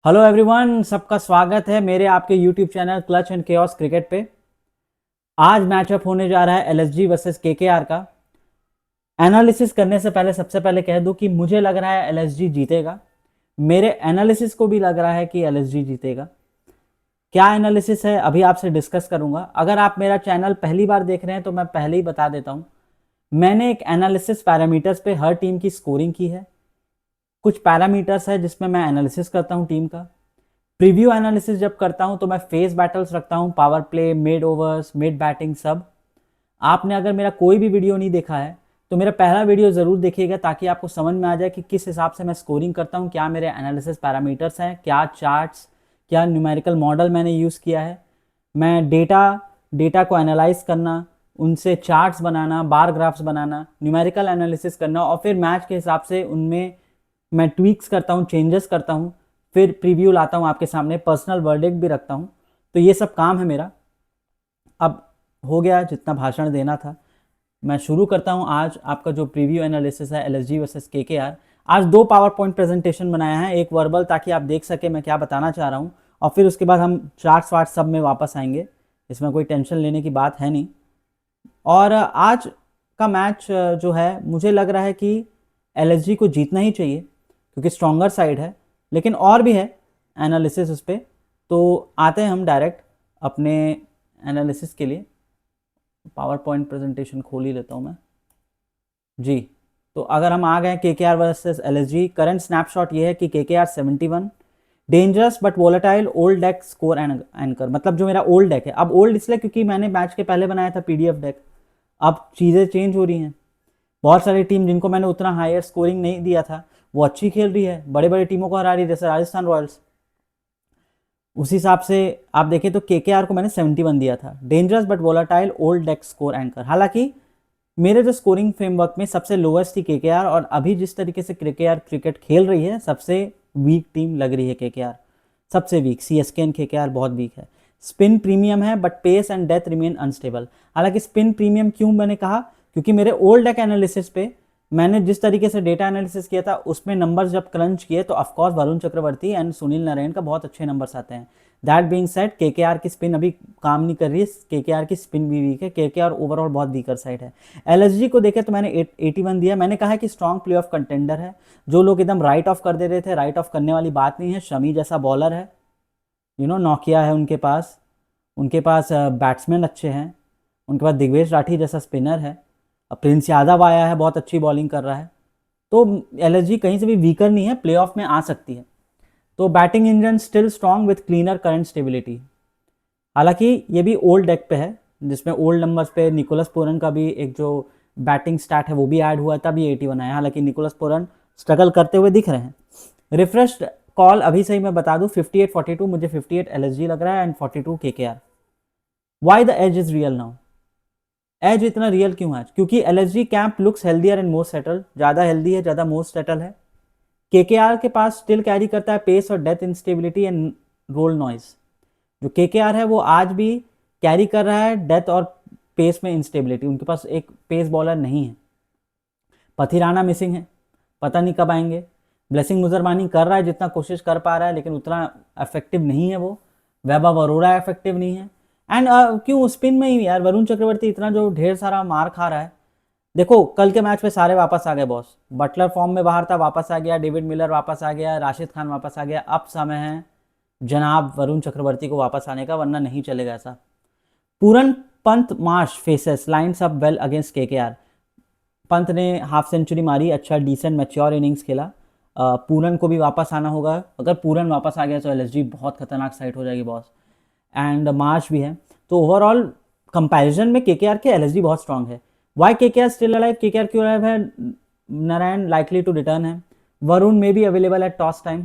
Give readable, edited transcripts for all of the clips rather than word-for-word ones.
Hello everyone, सबका स्वागत है मेरे आपके YouTube channel clutch and chaos cricket पे। आज मैचअप होने जा रहा है एलएसजी वर्सेस केकेआर का। एनालिसिस करने से पहले सबसे पहले कह दूं कि मुझे लग रहा है एलएसजी जीतेगा। मेरे एनालिसिस को भी लग रहा है कि एलएसजी जीतेगा। क्या एनालिसिस है अभी आपसे डिस्कस करूंगा। अगर आप मेरा चैनल पहली बार देख रहे हैं तो मैं पहले ही बता देता हूं, मैंने एक एनालिसिस पैरामीटर्स पे हर टीम की स्कोरिंग की है। कुछ पैरामीटर्स है जिसमें मैं एनालिसिस करता हूं टीम का। प्रीव्यू एनालिसिस जब करता हूं तो मैं फेस बैटल्स रखता हूं, power play, mid overs, mid batting सब। आपने अगर मेरा कोई भी वीडियो नहीं देखा है तो मेरा पहला वीडियो ज़रूर देखिएगा, ताकि आपको समझ में आ जाए कि किस हिसाब से मैं स्कोरिंग करता हूं, क्या मेरे एनालिसिस पैरामीटर्स हैं, क्या चार्ट्स, क्या न्यूमेरिकल मॉडल मैंने यूज़ किया है। मैं डेटा को एनालाइज करना, उनसे चार्ट्स बनाना, बार ग्राफ्स बनाना, न्यूमेरिकल एनालिसिस करना और फिर मैच के हिसाब से उनमें मैं ट्वीक्स करता हूँ, चेंजेस करता हूँ, फिर प्रीव्यू लाता हूँ आपके सामने, पर्सनल वर्डिक्ट भी रखता हूँ। तो ये सब काम है मेरा। अब हो गया जितना भाषण देना था, मैं शुरू करता हूँ आज आपका जो प्रीव्यू एनालिसिस है एलएसजी वर्सेस केकेआर। आज दो पावर पॉइंट प्रेजेंटेशन बनाया है, एक वर्बल ताकि आप देख सके मैं क्या बताना चाह रहा हूँ, और फिर उसके बाद हम चार्ट्स वार्ट्स सब में वापस आएंगे। इसमें कोई टेंशन लेने की बात है नहीं। और आज का मैच जो है मुझे लग रहा है कि एलएसजी को जीतना ही चाहिए, क्योंकि स्ट्रॉन्गर साइड है। लेकिन और भी है एनालिसिस उस पर। तो आते हैं हम डायरेक्ट अपने एनालिसिस के लिए। पावर पॉइंट प्रेजेंटेशन खोल ही लेता हूँ मैं जी। तो अगर हम आ गए KKR versus LSG, current snapshot ये है कि KKR 71, dangerous but volatile, old deck score anchor. मतलब जो मेरा ओल्ड डेक है, अब ओल्ड इसलिए क्योंकि मैंने मैच के पहले बनाया था पीडीएफ डेक। अब चीज़ें चेंज हो रही हैं। बहुत सारी टीम जिनको मैंने उतना हायर स्कोरिंग नहीं दिया था वो अच्छी खेल रही है, बड़े बड़े टीमों को हरा रही है, जैसे राजस्थान रॉयल्स। उस हिसाब से आप देखें तो केकेआर को मैंने 71 दिया था। Dangerous but volatile, old deck score anchor. हालांकि मेरे जो स्कोरिंग फ्रेमवर्क में सबसे लोएस्ट थी केकेआर, और अभी जिस तरीके से केकेआर क्रिकेट खेल रही है सबसे वीक टीम लग रही है केकेआर। सबसे वीक सीएसके एंड केकेआर बहुत वीक है। स्पिन प्रीमियम है but pace and death remain unstable. हालांकि स्पिन प्रीमियम क्यों मैंने कहा, क्योंकि मेरे ओल्ड डेक एनालिसिस पे मैंने जिस तरीके से डेटा एनालिसिस किया था उसमें नंबर्स जब क्रंच किए तो ऑफकोर्स वरुण चक्रवर्ती एंड सुनील नारायण का बहुत अच्छे नंबर्स आते हैं। दैट बीइंग सेड, केकेआर की स्पिन अभी काम नहीं कर रही है, केकेआर की स्पिन भी वीक है, केकेआर ओवरऑल बहुत वीकर साइड है। एलएसजी को देखे तो मैंने 81 दिया। मैंने कहा है कि स्ट्रॉन्ग प्ले ऑफ कंटेंडर है। जो लोग एकदम राइट ऑफ कर दे रहे थे, राइट ऑफ करने वाली बात नहीं है। शमी जैसा बॉलर है, नोकिया है उनके पास। उनके पास बैट्समैन अच्छे हैं। उनके पास दिग्वेश राठी जैसा स्पिनर है। अब प्रिंस यादव आया है, बहुत अच्छी बॉलिंग कर रहा है। तो एलएसजी कहीं से भी वीकर नहीं है, प्लेऑफ में आ सकती है। तो batting engine still strong with cleaner current stability. हालांकि ये भी ओल्ड डेक पे है, जिसमें ओल्ड नंबर्स पे निकोलस पोरन का भी एक जो बैटिंग स्टैट है वो भी ऐड हुआ, तब ये 81 आया। हालांकि निकोलस पोरन स्ट्रगल करते हुए दिख रहे हैं। रिफ्रेश कॉल अभी से ही मैं बता दूं, 58-42 मुझे 58 एलएसजी लग रहा है and 42 KKR. Why the edge is real now? Edge इतना रियल क्यों है? क्योंकि LSG camp looks healthier and more settle, ज्यादा हेल्दी है, ज्यादा मोर सेटल है। केकेआर के पास स्टिल कैरी करता है पेस और death instability and role noise. जो केकेआर है वो आज भी कैरी कर रहा है डेथ और पेस में इंस्टेबिलिटी। उनके पास एक पेस बॉलर नहीं है। पथिराना मिसिंग है, पता नहीं कब आएंगे। ब्लेसिंग मुजरमानी कर रहा है जितना कोशिश कर पा रहा है, लेकिन उतना इफेक्टिव नहीं है वो। वैभव अरोड़ा इफेक्टिव नहीं है। एंड क्यों स्पिन में ही यार वरुण चक्रवर्ती इतना जो ढेर सारा मार खा रहा है। देखो कल के मैच में सारे वापस आ गए बॉस। बटलर फॉर्म में बाहर था, वापस आ गया। डेविड मिलर वापस आ गया। राशिद खान वापस आ गया। अब समय है जनाब वरुण चक्रवर्ती को वापस आने का, वरना नहीं चलेगा ऐसा। Pooran Pant Marsh faces lines up well against KKR. Pant ने हाफ सेंचुरी मारी, अच्छा डिसेंट मैच्योर इनिंग्स खेला। पूरन को भी वापस आना होगा। अगर पूरन वापस आ गया तो एलएसजी बहुत खतरनाक साइड हो जाएगी बॉस। एंड मार्च भी है। तो ओवरऑल कंपैरिजन में केकेआर के एलएसजी बहुत स्ट्रांग है। Why KKR still alive? KKR क्यों अलाइव है? नारायण लाइकली टू रिटर्न है। वरुण में भी अवेलेबल है टॉस टाइम।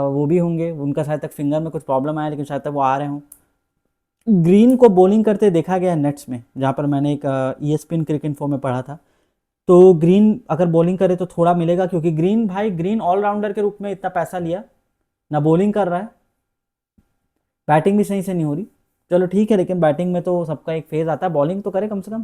वो भी होंगे। उनका शायद तक फिंगर में कुछ प्रॉब्लम आया, लेकिन शायद तक वो आ रहे हों। ग्रीन को बॉलिंग करते देखा गया नेट्स में, जहाँ पर मैंने एक ESPN क्रिकेट इन्फो में पढ़ा था। तो ग्रीन अगर बॉलिंग करे तो थोड़ा मिलेगा, क्योंकि ग्रीन ऑलराउंडर के रूप में इतना पैसा लिया, ना बॉलिंग कर रहा है, बैटिंग भी सही से नहीं हो रही। चलो ठीक है, लेकिन बैटिंग में तो सबका एक फेज आता है, बॉलिंग तो करे कम से कम।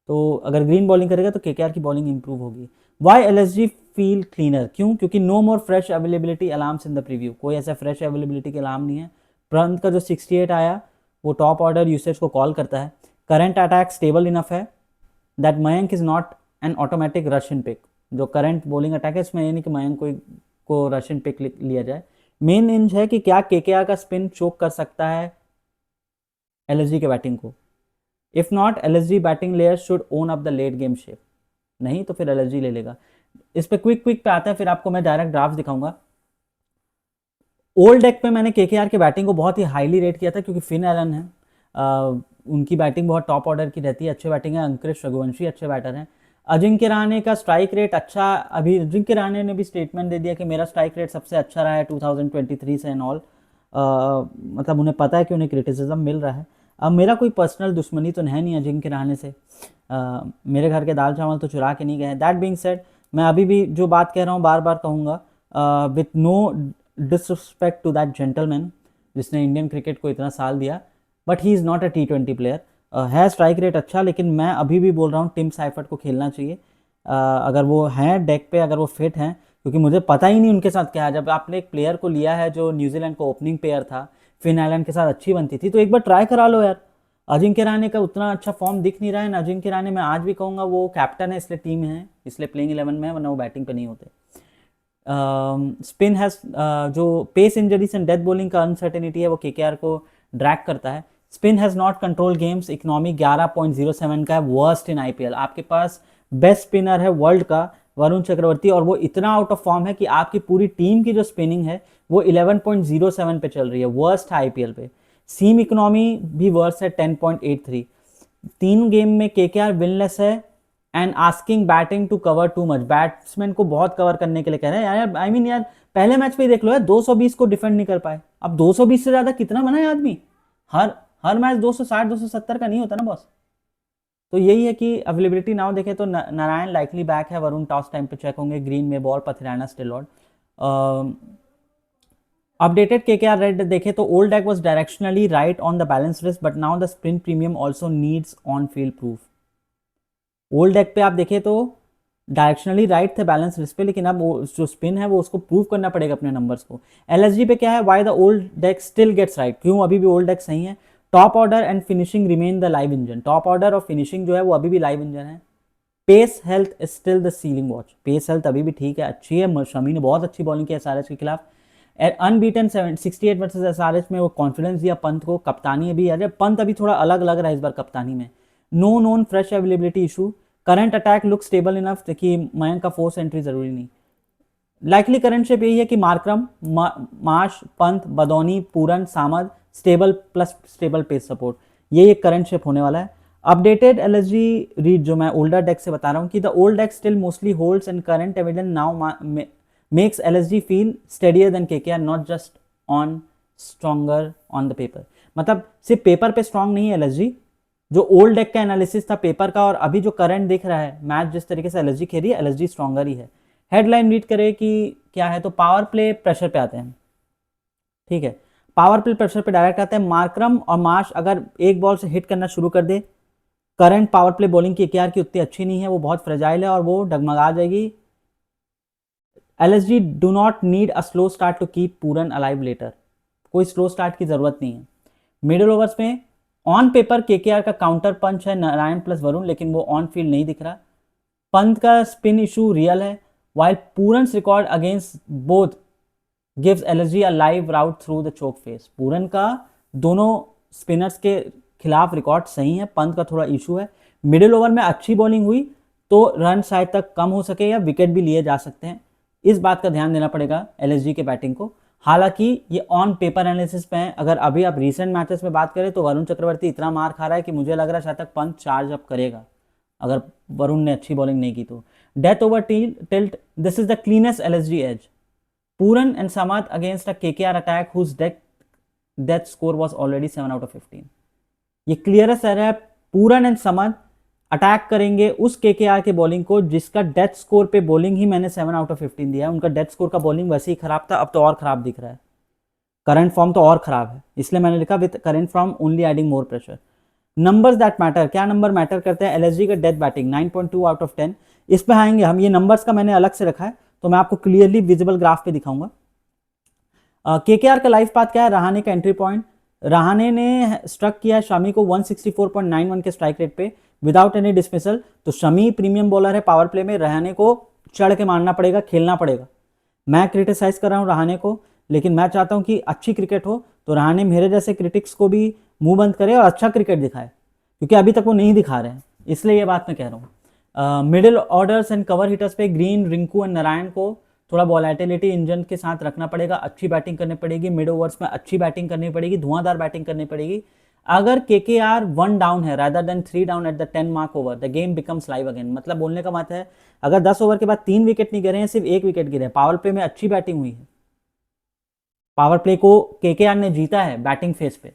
तो अगर ग्रीन बॉलिंग करेगा तो केकेआर की बॉलिंग इंप्रूव होगी। वाई LSG फील क्लीनर, क्यों? क्योंकि no more fresh availability alarms in the preview, कोई ऐसा फ्रेश अवेलेबिलिटी के अलार्म नहीं है। पंत का जो 68 आया वो टॉप ऑर्डर यूसेज को कॉल करता है। करंट अटैक स्टेबल इनफ है that Mayank is not an automatic Russian pick. जो करंट बॉलिंग अटैक है इसमें ये नहीं कि मयंक को रशियन पिक लिया जाए। मेन इंज है कि क्या KKR का स्पिन चोक कर सकता है LSG के बैटिंग को। If not, LSG batting layer should own up the late game shape, नहीं तो फिर LSG ले लेगा। इस पे क्विक पे आता है, फिर आपको मैं डायरेक्ट ड्राफ्ट दिखाऊंगा। ओल्ड डेक पे मैंने KKR के बैटिंग को बहुत ही हाईली रेट किया था क्योंकि फिन एलन है, उनकी बैटिंग बहुत टॉप ऑर्डर की रहती है, अच्छे बैटिंग है। अंकुरिश रघुवंशी अच्छे बैटर हैं। अजिंक्य रहाणे का स्ट्राइक रेट अच्छा, अभी अजिंक्य रहाणे ने भी स्टेटमेंट दे दिया कि मेरा स्ट्राइक रेट सबसे अच्छा रहा है 2023 से एंड ऑल। मतलब उन्हें पता है कि उन्हें क्रिटिसिज्म मिल रहा है। अब मेरा कोई पर्सनल दुश्मनी तो है नहीं अजिंक्य रहाणे से, मेरे घर के दाल चावल तो चुरा के नहीं गए। दैट बीइंग सेड, मैं अभी भी जो बात कह रहा हूँ बार बार कहूँगा, with no disrespect to that gentleman जिसने इंडियन क्रिकेट को इतना साल दिया, but he is not a T20 player. है स्ट्राइक रेट अच्छा, लेकिन मैं अभी भी बोल रहा हूँ टिम साइफर्ट को खेलना चाहिए। अगर वो हैं डेक पे, अगर वो फिट हैं, क्योंकि मुझे पता ही नहीं उनके साथ क्या है। जब आपने एक प्लेयर को लिया है जो न्यूजीलैंड को ओपनिंग प्लेयर था, फिन आइलैंड के साथ अच्छी बनती थी, तो एक बार ट्राई करा लो यार। अजिंक्य रहाणे का उतना अच्छा फॉर्म दिख नहीं रहा है। अजिंक्य रहाणे मैं आज भी कहूँगा वो कैप्टन है इसलिए टीम है, इसलिए प्लेइंग 11 में है, वरना वो बैटिंग पे नहीं होते। स्पिन हैज जो pace injuries and death bowling का अनसर्टेनिटी है वो KKR को ड्रैग करता है। Spin has not control games, economy 11.07 का है, वर्स्ट इन IPL। आपके पास बेस्ट स्पिनर है वर्ल्ड का वरुण चक्रवर्ती, और वो इतना आउट ऑफ फॉर्म है कि आपकी पूरी टीम की जो स्पिनिंग है वो 11.07 पे चल रही है, वर्स्ट है IPL पे। सीम इकोनॉमी भी वर्स्ट है 10.83। 3 गेम में KKR विनलेस है and asking batting to cover too much, batsman को बहुत कवर करने के लिए कह रहे हैं यार। आई मीन यार, पहले मैच पे ही देख लो यार, 220 को डिफेंड नहीं कर पाए। अब 220 से ज्यादा कितना बनाए आदमी? हर हर मैच 260 270 का नहीं होता ना बॉस। तो यही है कि अवेलेबिलिटी नाउ देखें तो नारायण लाइकली बैक है, वरुण टॉस टाइम पे चेक होंगे, ग्रीन में ball, Pathirana still on. Updated KKR red देखें तो old deck was directionally right on the balance risk, but now the spin premium also needs on field proof. Old deck पे आप देखें तो directionally right थे balance risk पे, लेकिन अब जो स्पिन है वो उसको प्रूव करना पड़ेगा अपने नंबर्स को। LSG पे क्या है, why the old deck still gets right, क्यों अभी भी ओल्ड डेक सही है। Top order and finishing remain the live engine, top order और फिनिशिंग जो है वो अभी भी लाइव इंजन है। Pace health is still the ceiling watch, pace health अभी भी ठीक है, अच्छी है। शमी ने बहुत अच्छी बॉलिंग की SRH के खिलाफ, अनबीटन 68 वर्सेस SRH में वो कॉन्फिडेंस दिया पंत को, कप्तानी भी। अरे पंत अभी थोड़ा अलग लग रहा है इस बार कप्तानी में। No known fresh availability issue, current attack look stable enough कि मयंक का फोर्स एंट्री जरूरी नहीं। लाइकली करंट शेप यही है कि Markram, Marsh, Pant, Badoni, Pooran, Samad stable plus stable pace support, ये एक करंट शेप होने वाला है। अपडेटेड LSG रीड जो मैं ओल्डर डेक से बता रहा हूँ कि the old deck still mostly holds and current evidence now makes LSG feel steadier than KKR, not just on stronger on the paper. मतलब सिर्फ पेपर पे स्ट्रॉन्ग नहीं है LSG, जो ओल्ड डेक का एनालिसिस था पेपर का और अभी जो करंट दिख रहा है मैच जिस तरीके से LSG खेल रही है, LSG स्ट्रॉन्गर ही है। हेडलाइन रीड करें कि क्या है, तो पावर प्ले प्रेशर पे आते हैं। ठीक है, पावर प्ले प्रेशर पे डायरेक्ट आते हैं। मार्करम और मार्श अगर एक बॉल से हिट करना शुरू कर दे, करंट पावर प्ले बॉलिंग की KKR की उतनी अच्छी नहीं है, वो बहुत फ्रेजाइल है और वो डगमगा जाएगी। LSG do not need a slow start to keep Pooran alive later, कोई स्लो स्टार्ट की जरूरत नहीं है। मिडिल ओवर्स में ऑन पेपर KKR का काउंटर पंच है नारायण प्लस वरुण, लेकिन वो ऑन फील्ड नहीं दिख रहा। पंत का स्पिन इशू रियल है, while Pooran record against both gives LSG a live route through the choke phase. Pooran का दोनों स्पिनर्स के खिलाफ रिकॉर्ड सही है, पंत का थोड़ा इशू है। मिडिल ओवर में अच्छी बॉलिंग हुई तो रन शायद तक कम हो सके या विकेट भी लिए जा सकते हैं, इस बात का ध्यान देना पड़ेगा LSG के बैटिंग को। हालांकि ये ऑन पेपर एनालिसिस पे है। अगर अभी आप रीसेंट मैचेस में बात करें तो वरुण चक्रवर्ती इतना मार खा रहा है कि मुझे लग रहा है शायद तक पंत चार्ज अप करेगा अगर वरुण ने अच्छी बॉलिंग नहीं की तो। Death over tilt, this is the cleanest LSG edge. Pooran and Samad against a KKR attack whose death score was already 7 out of 15। ये क्लियरेस्ट है, पूरन एंड समाद अटैक करेंगे उस KKR के बॉलिंग को जिसका डेथ स्कोर पे बॉलिंग ही मैंने 7 out of 15 दिया है। उनका डेथ स्कोर का बॉलिंग वैसे ही खराब था, अब तो और खराब दिख रहा है, करंट फॉर्म तो और खराब है, इसलिए मैंने लिखा with current form only adding more pressure. Numbers that matter, क्या नंबर मैटर करते हैं? LSG का डेथ बैटिंग 9.2 आउट ऑफ 10, इस पे आएंगे हम, ये नंबर्स का मैंने अलग से रखा है तो मैं आपको क्लियरली विजिबल ग्राफ पे दिखाऊंगा। केकेआर का लाइफ पाथ क्या है, रहाणे का एंट्री पॉइंट, रहाणे ने स्ट्रक किया शमी को 164.91 के स्ट्राइक रेट पे विदाउट एनी डिसमिसल। तो शमी प्रीमियम बॉलर है, पावर प्ले में रहाणे को चढ़ के मारना पड़ेगा, खेलना पड़ेगा। मैं क्रिटिसाइज कर रहा हूँ रहाणे को, लेकिन मैं चाहता हूँ कि अच्छी क्रिकेट हो तो रहाणे मेरे जैसे क्रिटिक्स को भी मुंह बंद करे और अच्छा क्रिकेट दिखाए, क्योंकि अभी तक वो नहीं दिखा रहे हैं, इसलिए ये बात मैं कह रहा हूँ। Middle orders and cover hitters पे ग्रीन, रिंकू एंड नारायण को थोड़ा वॉलेटिलिटी इंजन के साथ रखना पड़ेगा, अच्छी बैटिंग करनी पड़ेगी, मिड ओवर्स में अच्छी बैटिंग करनी पड़ेगी, धुआंधार बैटिंग करनी पड़ेगी। अगर केकेआर 1 डाउन है rather than 3 down at the 10 mark over, the game becomes live again. मतलब बोलने का बात है, अगर 10 ओवर के बाद 3 विकेट नहीं गिरे हैं, सिर्फ 1 विकेट गिरे, पावर प्ले में अच्छी बैटिंग हुई है, पावर प्ले को केकेआर ने जीता है बैटिंग फेज पे,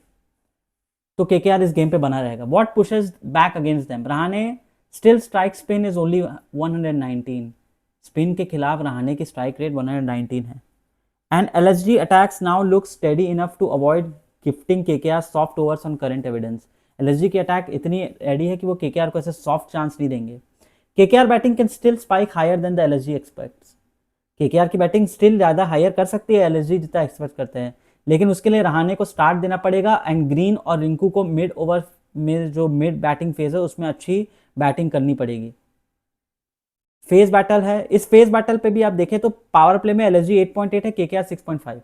तो केकेआर इस गेम पे बना रहेगा। What pushes back against them, Rahane still strike spin is only 119, spin के खिलाफ रहाणे की स्ट्राइक रेट 119 है। And LSG attacks now look steady enough to avoid gifting KKR soft overs on current evidence. LSG की attack इतनी ready है कि वो KKR को ऐसे सॉफ्ट चांस नहीं देंगे। KKR batting can still spike higher than the LSG expects, KKR की बैटिंग स्टिल ज़्यादा हायर कर सकती है एलएसजी जितना एक्सपेक्ट करते हैं, लेकिन उसके लिए रहाणे को स्टार्ट देना पड़ेगा एंड ग्रीन और रिंकू को मिड ओवर में जो मिड बैटिंग फेज है उसमें अच्छी बैटिंग करनी पड़ेगी। फेज बैटल है, इस फेज बैटल पे भी आप देखें तो पावर प्ले में एलएसजी 8.8 है, केकेआर 6.5,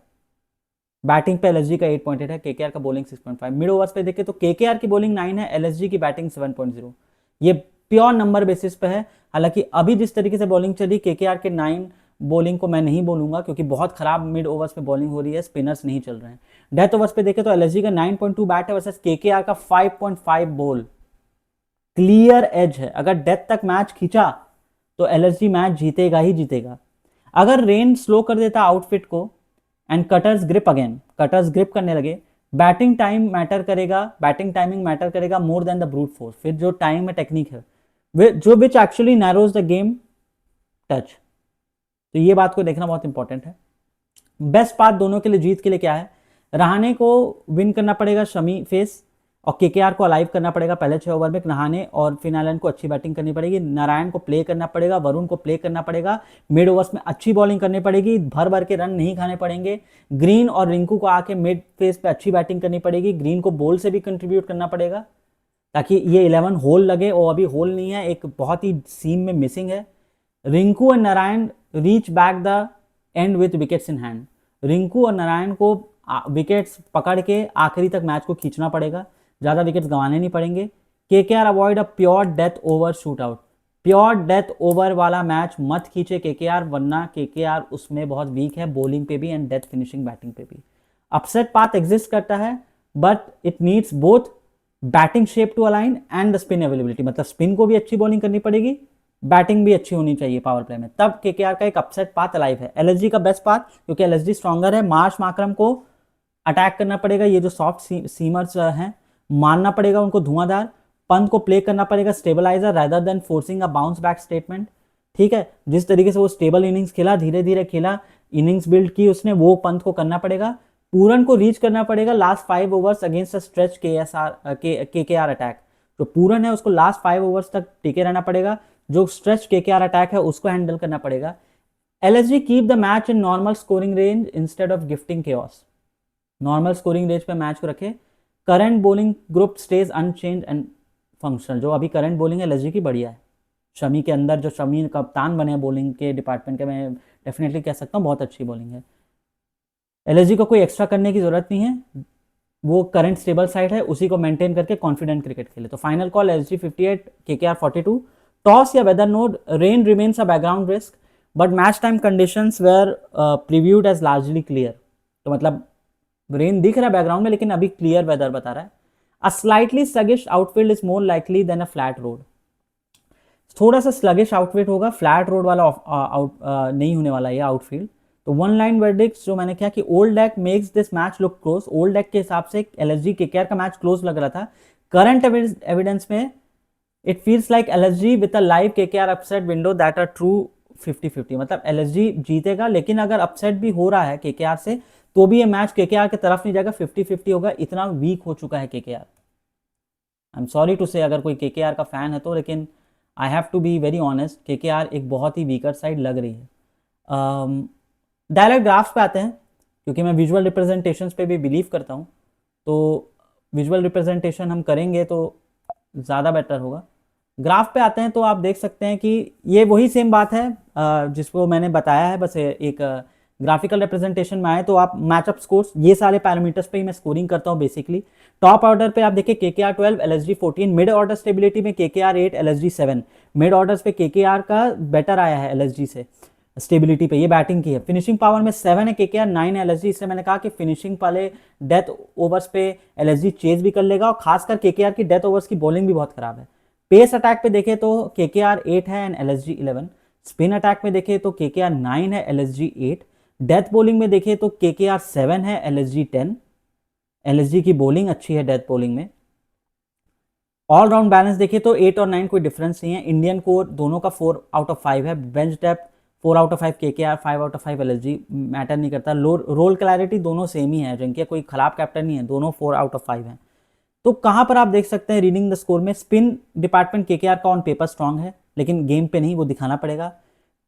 बैटिंग पे एलएसजी का 8.8 है, केकेआर का बॉलिंग 6.5। मिड ओवर्स पे देखें तो केकेआर की बॉलिंग 9 है, एलएसजी की बैटिंग 7.0। ये प्योर नंबर बेसिस पे है, हालांकि अभी जिस तरीके से बॉलिंग चली केकेआर के 9 बॉलिंग को मैं नहीं बोलूंगा, क्योंकि बहुत खराब मिड ओवर्स पे बॉलिंग हो रही है, स्पिनर्स नहीं चल रहे हैं। डेथ ओवर्स पे देखें तो एलएसजी का 9.2 बैट है वर्सेस केकेआर का 5.5 बॉल, क्लियर एज है। अगर डेथ तक मैच खींचा तो एलएसजी मैच जीतेगा ही जीतेगा। अगर रेन स्लो कर देता आउटफिट को and cutters grip again, cutters grip करने लगे, बैटिंग टाइम मैटर करेगा, बैटिंग टाइमिंग मैटर करेगा more than the brute force. फिर जो टाइम में टेक्निक है जो which actually narrows the game touch, तो ये बात को देखना बहुत इंपॉर्टेंट है। बेस्ट पाथ दोनों के लिए जीत के लिए क्या है, रहाणे को विन करना पड़ेगा शमी फेस, और केकेआर को अलाइव करना पड़ेगा पहले 6 ओवर में, रहाणे और फिनालन को अच्छी बैटिंग करनी पड़ेगी, नारायण को प्ले करना पड़ेगा, वरुण को प्ले करना पड़ेगा, मिड ओवर्स में अच्छी बॉलिंग करनी पड़ेगी, भर भर के रन नहीं खाने पड़ेंगे, ग्रीन और रिंकू को आके मिड फेस पे अच्छी बैटिंग करनी पड़ेगी, ग्रीन को बॉल से भी कंट्रीब्यूट करना पड़ेगा ताकि ये 11 होल लगे, और अभी होल नहीं है, एक बहुत ही सीम में मिसिंग है। Rinku and Narayan reach back the end with wickets in hand, Rinku और नारायण को विकेट्स पकड़ के आखिरी तक मैच को खींचना पड़ेगा, ज़्यादा विकेट्स गंवाने नहीं पड़ेंगे। KKR avoid a pure death over shoot out, pure death over वाला मैच मत खींचे केकेआर, वरना केकेआर उसमें बहुत वीक है, बॉलिंग पे भी एंड डेथ फिनिशिंग बैटिंग पे भी। अपसेट पाथ एग्जिस्ट करता है but it needs both batting shape to align and the spin availability, मतलब स्पिन को भी अच्छी बॉलिंग करनी पड़ेगी, बैटिंग भी अच्छी होनी चाहिए पावर प्ले में, तब केकेआर का एक अपसेट पाथ अलाइव है। एलएसजी का बेस्ट पाथ, क्योंकि एलएसजी स्ट्रॉन्गर है, मार्श माकरम को अटैक करना पड़ेगा, ये जो सॉफ्ट सीमर्स हैं मारना पड़ेगा उनको धुआंधार, पंत को प्ले करना पड़ेगा स्टेबलाइजर रादर देन फोर्सिंग अ बाउंस बैक स्टेटमेंट। ठीक है, जिस तरीके से वो स्टेबल इनिंग्स खेला, धीरे धीरे खेला, इनिंग्स बिल्ड की उसने, वो पंत को करना पड़ेगा। पूरन को रीच करना पड़ेगा last 5 overs against a stretch KKR attack, जो पूरन है उसको लास्ट 5 ओवर्स तक टिके रहना पड़ेगा, जो स्ट्रेच केकेआर अटैक है उसको हैंडल करना पड़ेगा। LSG keep the match in normal scoring range instead of gifting chaos, normal scoring range पे मैच को रखे। Current bowling group stage unchanged and functional, जो अभी करंट बॉलिंग है एलएसजी की बढ़िया है, शमी के अंदर जो शमी कप्तान बने बॉलिंग के डिपार्टमेंट के, मैं डेफिनेटली कह सकता हूँ बहुत अच्छी बॉलिंग है। एलएसजी को कोई एक्स्ट्रा करने की जरूरत नहीं है, वो करंट स्टेबल साइड है, उसी को मेंटेन करके कॉन्फिडेंट क्रिकेट खेले। तो final call LSG 58 KKR 42। Toss या weather nod, rain remains a background risk but match time conditions were previewed as largely clear, तो मतलब रेन दिख रहा है बैकग्राउंड में लेकिन अभी क्लियर वेदर बता रहा है। A slightly sluggish outfield is more likely than a flat road, थोड़ा सा स्लगिश आउटफील्ड होगा, फ्लैट रोड वाला नहीं होने वाला ये आउटफील्ड। तो वन लाइन वर्डिक्ट जो मैंने किया कि old deck makes this match look close, old deck के हिसाब से एलएसजी केकेआर का मैच क्लोज लग रहा था। करंट एविडेंस में it feels like LSG with a live KKR upset window that are true 50-50, मतलब एलएसजी जीतेगा, लेकिन अगर अपसेट भी हो रहा है केकेआर से तो भी ये मैच केकेआर की तरफ नहीं जाएगा, 50-50 होगा, इतना वीक हो चुका है KKR. I am sorry to say अगर कोई केकेआर का फैन है तो, लेकिन I have to be very honest, KKR एक बहुत ही वीकर साइड लग रही है। डायरेक्ट ग्राफ्स पे आते हैं, क्योंकि मैं विजुअल रिप्रेजेंटेशंस पे भी बिलीव करता हूँ, तो विजुअल रिप्रेजेंटेशन हम करेंगे तो ज़्यादा बेटर होगा। ग्राफ पे आते हैं तो आप देख सकते हैं कि ये वही सेम बात है जिसको मैंने बताया है, बस एक ग्राफिकल रिप्रेजेंटेशन में आए तो आप मैचअप स्कोर्स, ये सारे पैरामीटर्स पे ही मैं स्कोरिंग करता हूँ बेसिकली। टॉप ऑर्डर पे आप देखिए KKR 12, LSG 14, mid order stability में केकेआर 8, एलएसजी 7। मिड ऑर्डर्स पे केकेआर का बेटर आया है एलएसजी से स्टेबिलिटी पे, ये बैटिंग की है। फिनिशिंग पावर में 7 है केकेआर, 9 है एलएसजी। इससे मैंने कहा कि फिनिशिंग वाले डेथ ओवर्स पे एलएसजी चेज भी कर लेगा, और खासकर केकेआर की डेथ ओवर्स की बॉलिंग भी बहुत खराब है। पेस अटैक पे देखें तो केकेआर 8 है एंड एलएसजी 11। स्पिन अटैक में देखें तो केकेआर 9 है, एलएसजी 8। डेथ बॉलिंग में देखें तो केकेआर 7 है, एलएसजी 10। एलएसजी की बॉलिंग अच्छी है डेथ बॉलिंग में। ऑल राउंड बैलेंस देखें तो 8 और 9 कोई डिफरेंस नहीं है। इंडियन कोर दोनों का 4 आउट ऑफ 5 है। Bench depth 4 out of 5 KKR, 5 out of 5 LSG, matter नहीं करता। रोल क्लैरिटी दोनों सेम ही है, जिनके कोई खराब कैप्टन नहीं है, दोनों 4 आउट ऑफ 5 हैं। तो कहां पर आप देख सकते हैं रीडिंग द स्कोर में, स्पिन डिपार्टमेंट केकेआर का ऑन पेपर स्ट्रांग है, लेकिन गेम पे नहीं, वो दिखाना पड़ेगा।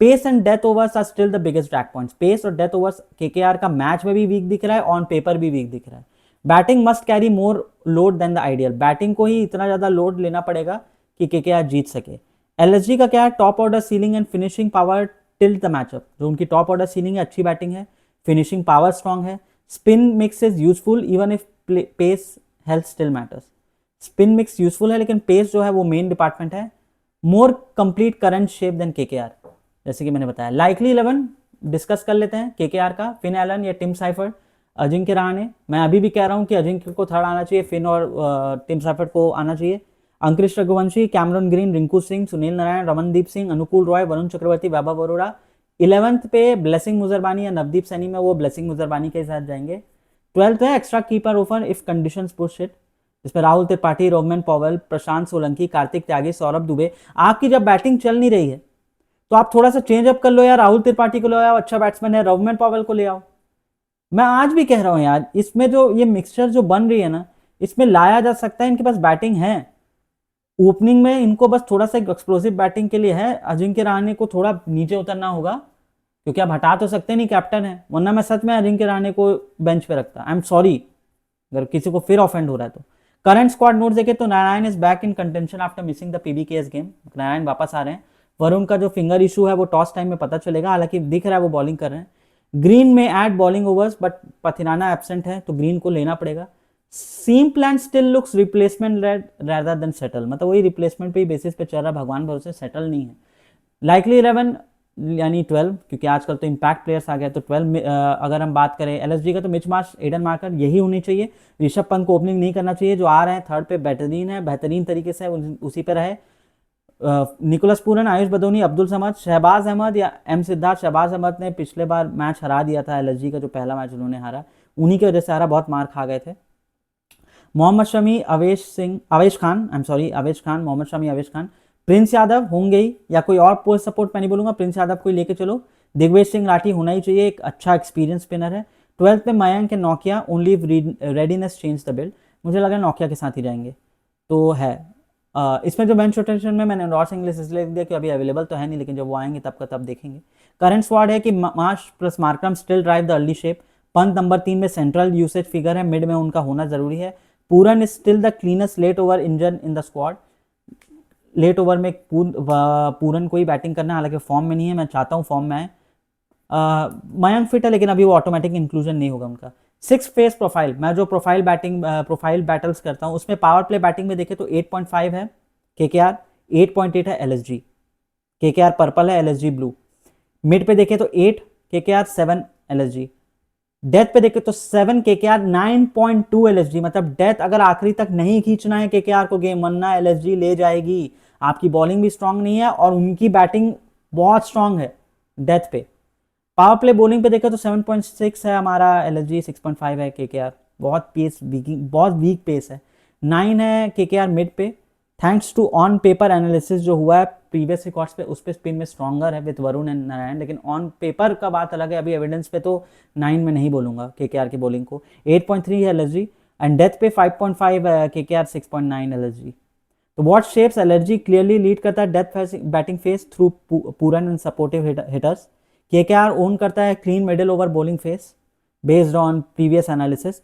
Pace and death overs are still the biggest drag points. Pace और डेथ ओवर्स केकेआर का मैच में भी वीक दिख रहा है, ऑन पेपर भी वीक दिख रहा है। Batting must carry more load than the ideal. Batting को ही इतना ज्यादा लोड लेना पड़ेगा कि केकेआर जीत सके। एलएसजी का क्या है, top order ceiling and finishing power tilt the matchup. जो उनकी टॉप ऑर्डर सीलिंग है, अच्छी बैटिंग है, फिनिशिंग पावर स्ट्रांग है। Spin mix is useful even if pace health still matters. Spin mix useful है, लेकिन पेस जो है वो मेन डिपार्टमेंट है। More complete current shape than KKR, जैसे कि मैंने बताया। लाइकली 11 डिस्कस कर लेते हैं केकेआर का, फिन एलन या टिम साइफर्ट, अजिंक्य रहाणे। मैं अभी भी कह रहा हूं कि अजिंक्य को थर्ड आना चाहिए, फिन और टिम साइफर्ट को आना चाहिए। अंकुरिश रघुवंशी, कैमरन ग्रीन, रिंकू सिंह, सुनील नारायण, रमनदीप सिंह, अनुकूल रॉय, वरुण चक्रवर्ती, वैभव अरोड़ा। 11th पे ब्लेसिंग मुजरबानी या नवदीप सैनी में वो ब्लेसिंग मुजरबानी के साथ जाएंगे। 12th है extra keeper offer if conditions push it, जिसमें राहुल त्रिपाठी, रोहमन पॉवेल, प्रशांत सोलंकी, कार्तिक त्यागी, सौरभ दुबे। आपकी जब बैटिंग चल नहीं रही है तो आप थोड़ा सा चेंज अप कर लो यार, राहुल त्रिपाठी को ले आओ, अच्छा बैट्समैन है, रोहमन पॉवेल को ले आओ। मैं आज भी कह रहा हूं यार, इसमें जो ये मिक्सचर जो बन रही है ना, इसमें लाया जा सकता है, इनके पास बैटिंग है। ओपनिंग में इनको बस थोड़ा सा एक्सप्लोसिव बैटिंग के लिए है। अजिंक्य रहाणे को थोड़ा नीचे उतरना होगा, क्योंकि आप हटा तो सकते नहीं, कैप्टन है, वरना मैं सच में अजिंक्य रहाणे को बेंच पे रखता। आई एम सॉरी अगर किसी को फिर ऑफेंड हो रहा है तो। करंट स्क्वाड नोट देखे तो Narayan is back in contention after missing the PBKS game. Narayan वापस आ रहे हैं। वरुण का जो फिंगर इशू है वो टॉस टाइम में पता चलेगा, हालांकि दिख रहा है वो बॉलिंग कर रहे हैं। ग्रीन में add bowling overs, but Pathirana absent है तो ग्रीन को लेना पड़ेगा। Seam plan still looks replacement rather than settled, मतलब वही रिप्लेसमेंट पे बेसिस पे चल रहा, भगवान भरोसे सेटल नहीं है। लाइकली 11 यानी 12, क्योंकि आजकल तो इम्पैक्ट प्लेयर्स आ गए, तो 12 अगर हम बात करें एलएसजी का तो मिच मार्श, एडन मार्कर यही होनी चाहिए। ऋषभ पंत को ओपनिंग नहीं करना चाहिए, जो आ रहे हैं थर्ड पे बेहतरीन है, बेहतरीन तरीके से उसी पे रहे। निकोलस पूरन, आयुष बदौनी, अब्दुल समद, शहबाज अहमद या एम सिद्धार्थ। शहबाज अहमद ने पिछले बार मैच हरा दिया था एलएसजी का, जो पहला मैच उन्होंने हारा, उन्हीं की वजह से हारा, बहुत मार खा गए थे। मोहम्मद शमी, अवेश खान, मोहम्मद शमी, अवेश खान। प्रिंस यादव होंगे ही, या कोई और पोस्ट सपोर्ट मैं नहीं बोलूंगा, प्रिंस यादव को लेके चलो। दिग्विजय सिंह राठी होना ही चाहिए, एक अच्छा एक्सपीरियंस स्पिनर है। 12th पे Mayank and Nokia, only readiness change the build. मुझे लगा नोकिया के साथ ही जाएंगे, तो है। इसमें जो बेंच रोटेशन में मैंने रॉस इंग्लिश इसलिए दिया कि अभी अवेलेबल तो है नहीं, लेकिन जब वो आएंगे तब का तब देखेंगे। करंट स्क्वाड है कि Marsh plus Markram still drive the early shape. Pant number 3 में सेंट्रल यूसेज फिगर है, मिड में उनका होना जरूरी है। Pooran is still the cleanest late over engine in the squad. Late over में पूरन को ही बैटिंग करना है, हालांकि फॉर्म में नहीं है, मैं चाहता हूँ फॉर्म में आए। मयंक फिट है, लेकिन अभी वो ऑटोमेटिक इंक्लूजन नहीं होगा उनका। 6 फेस प्रोफाइल, मैं जो प्रोफाइल बैटल्स करता हूँ उसमें पावर प्ले बैटिंग में देखे तो 8.5 है केकेआर, 8.8 है एलएसजी। केकेआर पर्पल है, एलएसजी ब्लू। मिड पे देखे तो 8 केकेआर, 7 एलएसजी। डेथ पे देखे तो 7 केकेआर, 9.2 एलएसजी। मतलब डेथ अगर आखिरी तक नहीं खींचना है केकेआर को गेम, वरना एलएसजी ले जाएगी। आपकी बॉलिंग भी स्ट्रांग नहीं है और उनकी बैटिंग बहुत स्ट्रांग है डेथ पे। पावर प्ले बॉलिंग पे देखे तो 7.6 है हमारा एलएसजी, 6.5 है केकेआर। बहुत वीक पेस है। 9 है केकेआर मिड पे, thanks to on paper analysis जो हुआ है प्रीवियस रिकॉर्ड्स पे, उस पे स्पिन में स्ट्रॉन्गर है विद वरुण एंड नारायण, लेकिन ऑन पेपर का बात अलग है, अभी एविडेंस पे तो 9 में नहीं बोलूंगा केकेआर की बॉलिंग को। 8.3 है एलएसजी एंड डेथ पे 5.5 केकेआर, 6.9 एलएसजी। तो what shapes LSG clearly lead करता है death batting phase through Pooran and supportive hitters. KKR own करता है clean middle over bowling phase based on previous analysis.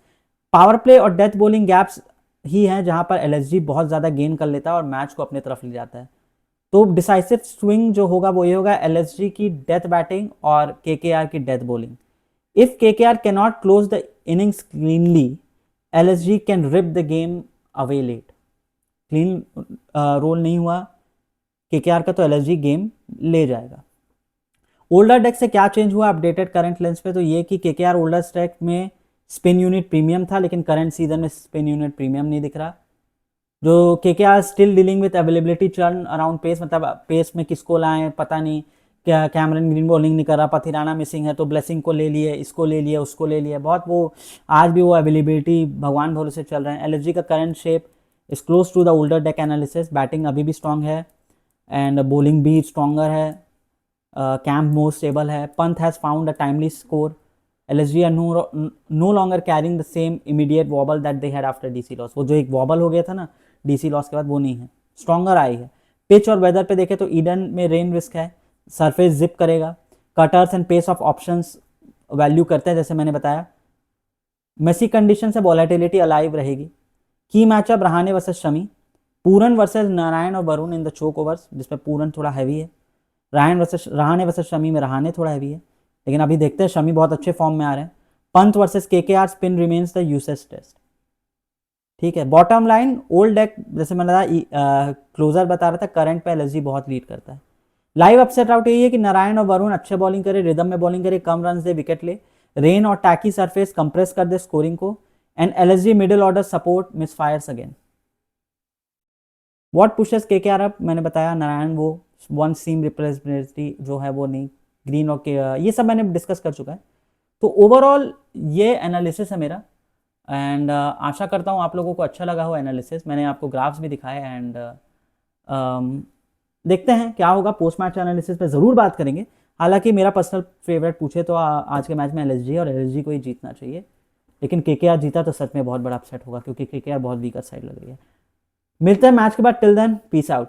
Power और death bowling gaps ही हैं जहां पर एलएसजी बहुत ज़्यादा गेन कर लेता है और मैच को अपनी तरफ ले जाता है। तो डिसाइसिव स्विंग जो होगा वो ये होगा एलएसजी की डेथ बैटिंग और केकेआर की death bowling. If KKR can not close the innings cleanly, LSG can rip the game away late. Clean roll नहीं हुआ केकेआर का तो एलएसजी गेम ले जाएगा। ओल्डर डेक से क्या चेंज हुआ अपडेटेड करंट लेंस पे, तो ये कि केकेआर ओल्डर डेक में स्पिन यूनिट प्रीमियम था, लेकिन करंट सीजन में स्पिन यूनिट प्रीमियम नहीं दिख रहा। जो KKR still dealing with availability turn around pace, मतलब पेस में किसको लाएं पता नहीं, क्या कैमरन ग्रीन बॉलिंग नहीं कर रहा, पथिराना मिसिंग है तो ब्लेसिंग को ले लिए, इसको ले लिया, उसको ले लिया, बहुत वो आज भी वो अवेलेबिलिटी भगवान भरोसे चल रहे हैं। एलएसजी का current shape is close to the older deck analysis. Batting अभी भी स्ट्रांग है एंड बॉलिंग भी स्ट्रांगर है। कैम्प मोर स्टेबल है। Pant has found a timely score. LSG are no longer carrying the same immediate wobble that they had after DC loss। वो जो एक vowel हो गया था ना DC लॉस के बाद, वो नहीं है, स्ट्रॉन्गर आई है। पिच और वेदर पे देखें तो ईडन में रेन रिस्क है, सरफेस जिप करेगा, cutters and pace off options value करते हैं जैसे मैंने बताया। मेसी कंडीशन से वॉलेटिलिटी अलाइव रहेगी। Key matchup Rahane versus Shami, Pooran versus Narayan और Varun in the choke overs, जिसमें पूरन थोड़ा हैवी है। रहाणे वर्सेस शमी में रहाणे थोड़ा हैवी है, लेकिन अभी देखते हैं शमी बहुत अच्छे फॉर्म में आ रहे हैं। Pant versus KKR spin remains the usage test. ठीक है, बॉटम लाइन ओल्ड डेक जैसे मैंने बताया, क्लोजर बता रहा था, करंट पे एलएसजी बहुत लीड करता है। लाइव अपसेट आउट यही है कि नारायण और वरुण अच्छे बॉलिंग करे, रिदम में बॉलिंग करे, कम रन दे, विकेट ले, रेन और टैकी सरफेस कंप्रेस कर दे स्कोरिंग को, and LSG middle order support misfires again. What pushes KKR up, मैंने बताया नारायण वो वन सीम रिप्रेजेंटेटिव जो है वो नहीं, ग्रीन और ये सब मैंने डिस्कस कर चुका है। तो ओवरऑल ये एनालिसिस है मेरा, एंड आशा करता हूँ आप लोगों को अच्छा लगा हो एनालिसिस। मैंने आपको ग्राफ्स भी दिखाए एंड देखते हैं क्या होगा। पोस्ट मैच एनालिसिस पे ज़रूर बात करेंगे। हालांकि मेरा पर्सनल फेवरेट पूछे तो आज के मैच में एलएसजी, और एलएसजी को ही जीतना चाहिए, लेकिन केकेआर जीता तो सच में बहुत बड़ा अपसेट होगा क्योंकि केकेआर बहुत वीकर साइड लग रही है। मिलते हैं मैच के बाद, टिल देन पीस आउट।